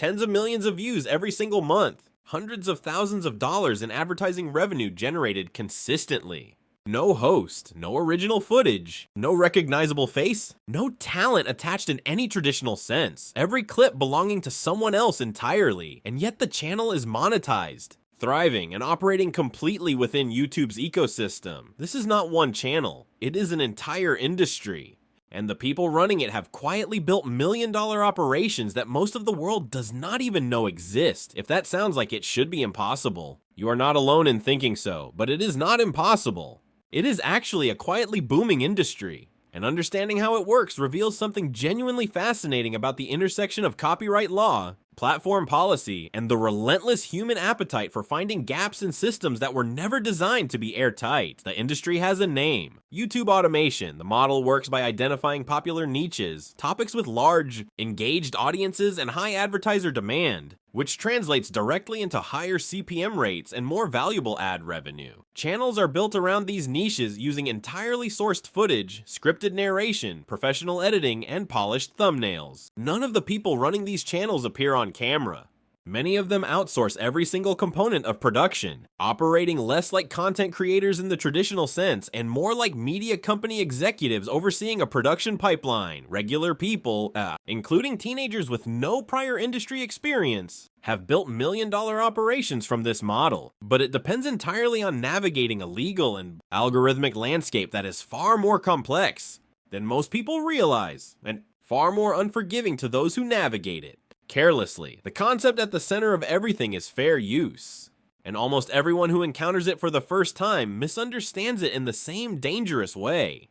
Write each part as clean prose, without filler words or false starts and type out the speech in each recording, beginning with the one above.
Tens of millions of views every single month. Hundreds of thousands of dollars in advertising revenue generated consistently. No host, no original footage, no recognizable face, no talent attached in any traditional sense. Every clip belonging to someone else entirely, and yet the channel is monetized, thriving and operating completely within YouTube's ecosystem. This is not one channel, it is an entire industry. And the people running it have quietly built million-dollar operations that most of the world does not even know exist. If that sounds like it should be impossible, you are not alone in thinking so, but it is not impossible. It is actually a quietly booming industry, and understanding how it works reveals something genuinely fascinating about the intersection of copyright law, platform policy, and the relentless human appetite for finding gaps in systems that were never designed to be airtight. The industry has a name: YouTube automation. The model works by identifying popular niches, topics with large, engaged audiences and high advertiser demand, which translates directly into higher CPM rates and more valuable ad revenue. Channels are built around these niches using entirely sourced footage, scripted narration, professional editing, and polished thumbnails. None of the people running these channels appear on camera. Many of them outsource every single component of production, operating less like content creators in the traditional sense and more like media company executives overseeing a production pipeline. Regular people, including teenagers with no prior industry experience, have built million-dollar operations from this model. But it depends entirely on navigating a legal and algorithmic landscape that is far more complex than most people realize, and far more unforgiving to those who navigate it carelessly. The concept at the center of everything is fair use, and almost everyone who encounters it for the first time misunderstands it in the same dangerous way.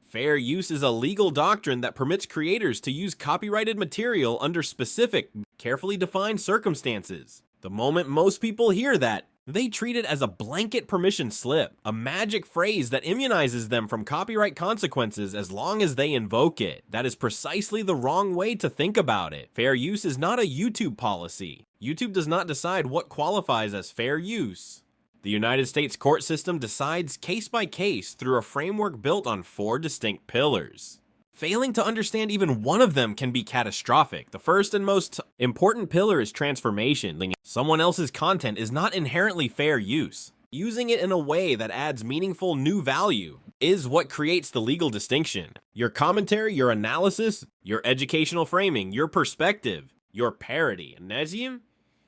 Fair use is a legal doctrine that permits creators to use copyrighted material under specific, carefully defined circumstances. The moment most people hear that, they treat it as a blanket permission slip, a magic phrase that immunizes them from copyright consequences as long as they invoke it. That is precisely the wrong way to think about it. Fair use is not a YouTube policy. YouTube does not decide what qualifies as fair use. The United States court system decides case by case through a framework built on 4 distinct pillars. Failing to understand even one of them can be catastrophic. The first and most important pillar is transformation. Someone else's content is not inherently fair use. Using it in a way that adds meaningful new value is what creates the legal distinction. Your commentary, your analysis, your educational framing, your perspective, your parody, Nezium,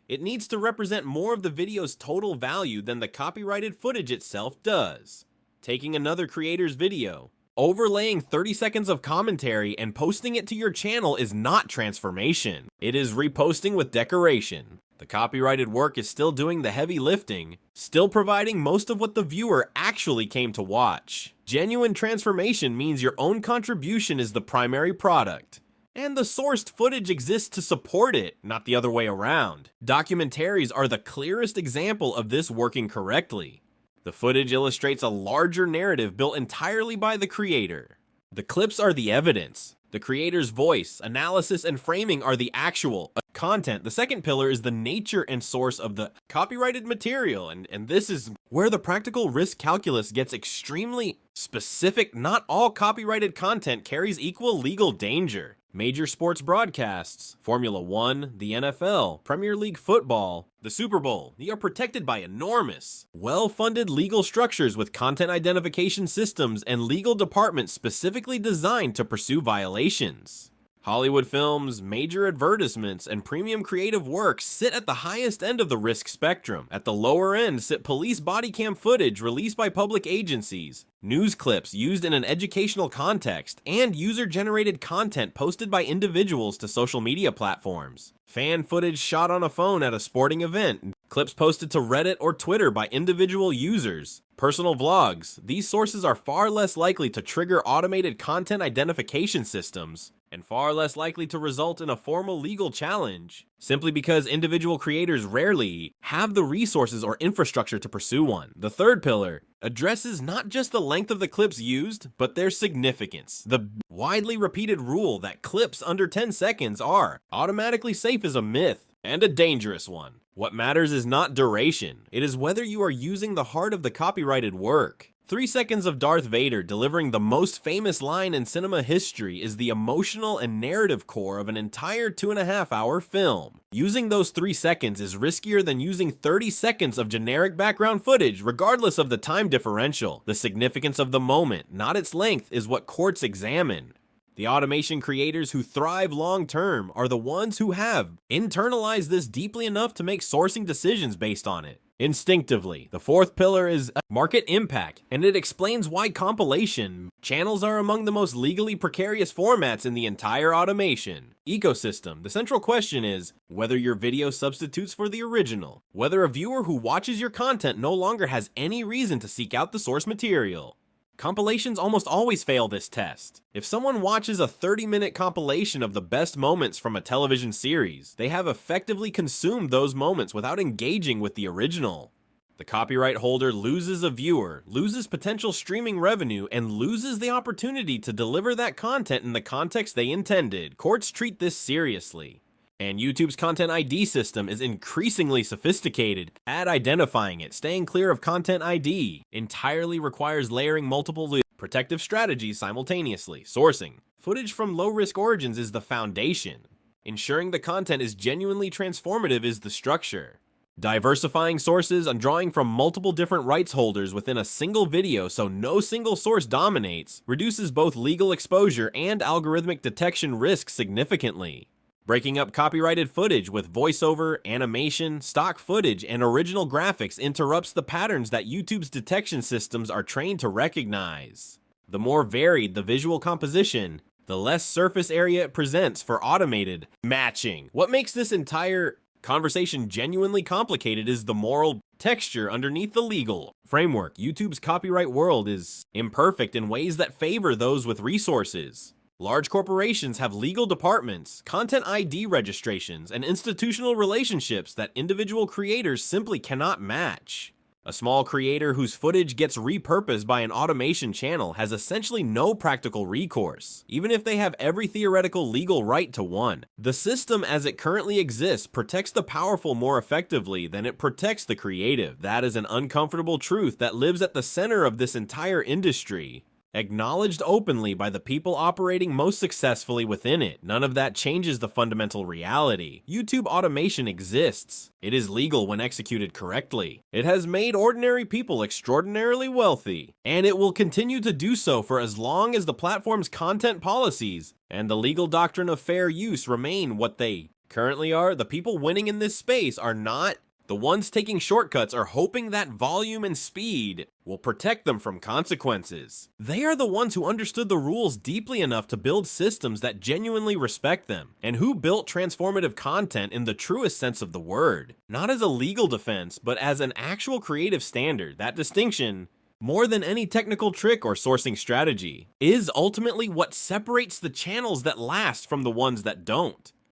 it needs to represent more of the video's total value than the copyrighted footage itself does. Taking another creator's video, overlaying 30 seconds of commentary and posting it to your channel is not transformation. It is reposting with decoration. The copyrighted work is still doing the heavy lifting, still providing most of what the viewer actually came to watch. Genuine transformation means your own contribution is the primary product, and the sourced footage exists to support it, not the other way around. Documentaries are the clearest example of this working correctly. The footage illustrates a larger narrative built entirely by the creator. The clips are the evidence. The creator's voice, analysis, and framing are the actual content. The second pillar is the nature and source of the copyrighted material, and this is where the practical risk calculus gets extremely specific. Not all copyrighted content carries equal legal danger. Major sports broadcasts, Formula 1, the NFL, Premier League football, the Super Bowl, they are protected by enormous, well-funded legal structures with content identification systems and legal departments specifically designed to pursue violations. Hollywood films, major advertisements, and premium creative works sit at the highest end of the risk spectrum. At the lower end sit police body cam footage released by public agencies, news clips used in an educational context, and user-generated content posted by individuals to social media platforms. Fan footage shot on a phone at a sporting event, clips posted to Reddit or Twitter by individual users, personal vlogs. These sources are far less likely to trigger automated content identification systems, and far less likely to result in a formal legal challenge, simply because individual creators rarely have the resources or infrastructure to pursue one. The third pillar addresses not just the length of the clips used, but their significance. The widely repeated rule that clips under 10 seconds are automatically safe is a myth, and a dangerous one. What matters is not duration, it is whether you are using the heart of the copyrighted work. 3 seconds of Darth Vader delivering the most famous line in cinema history is the emotional and narrative core of an entire 2.5-hour film. Using those 3 seconds is riskier than using 30 seconds of generic background footage, regardless of the time differential. The significance of the moment, not its length, is what courts examine. The automation creators who thrive long-term are the ones who have internalized this deeply enough to make sourcing decisions based on it. Instinctively, the fourth pillar is market impact, and it explains why compilation channels are among the most legally precarious formats in the entire automation ecosystem. The central question is whether your video substitutes for the original, whether a viewer who watches your content no longer has any reason to seek out the source material. Compilations almost always fail this test. If someone watches a 30-minute compilation of the best moments from a television series, they have effectively consumed those moments without engaging with the original. The copyright holder loses a viewer, loses potential streaming revenue, and loses the opportunity to deliver that content in the context they intended. Courts treat this seriously. And YouTube's Content ID system is increasingly sophisticated at identifying it. Staying clear of Content ID entirely requires layering multiple protective strategies simultaneously. Sourcing footage from low-risk origins is the foundation. Ensuring the content is genuinely transformative is the structure. Diversifying sources and drawing from multiple different rights holders within a single video so no single source dominates reduces both legal exposure and algorithmic detection risk significantly. Breaking up copyrighted footage with voiceover, animation, stock footage, and original graphics interrupts the patterns that YouTube's detection systems are trained to recognize. The more varied the visual composition, the less surface area it presents for automated matching. What makes this entire conversation genuinely complicated is the moral texture underneath the legal framework. YouTube's copyright world is imperfect in ways that favor those with resources. Large corporations have legal departments, content ID registrations, and institutional relationships that individual creators simply cannot match. A small creator whose footage gets repurposed by an automation channel has essentially no practical recourse, even if they have every theoretical legal right to one. The system as it currently exists protects the powerful more effectively than it protects the creative. That is an uncomfortable truth that lives at the center of this entire industry, acknowledged openly by the people operating most successfully within it. None of that changes the fundamental reality. YouTube automation exists. It is legal when executed correctly. It has made ordinary people extraordinarily wealthy, and it will continue to do so for as long as the platform's content policies and the legal doctrine of fair use remain what they currently are. The people winning in this space are not the ones taking shortcuts or hoping that volume and speed will protect them from consequences. They are the ones who understood the rules deeply enough to build systems that genuinely respect them, and who built transformative content in the truest sense of the word. Not as a legal defense, but as an actual creative standard. That distinction, more than any technical trick or sourcing strategy, is ultimately what separates the channels that last from the ones that don't.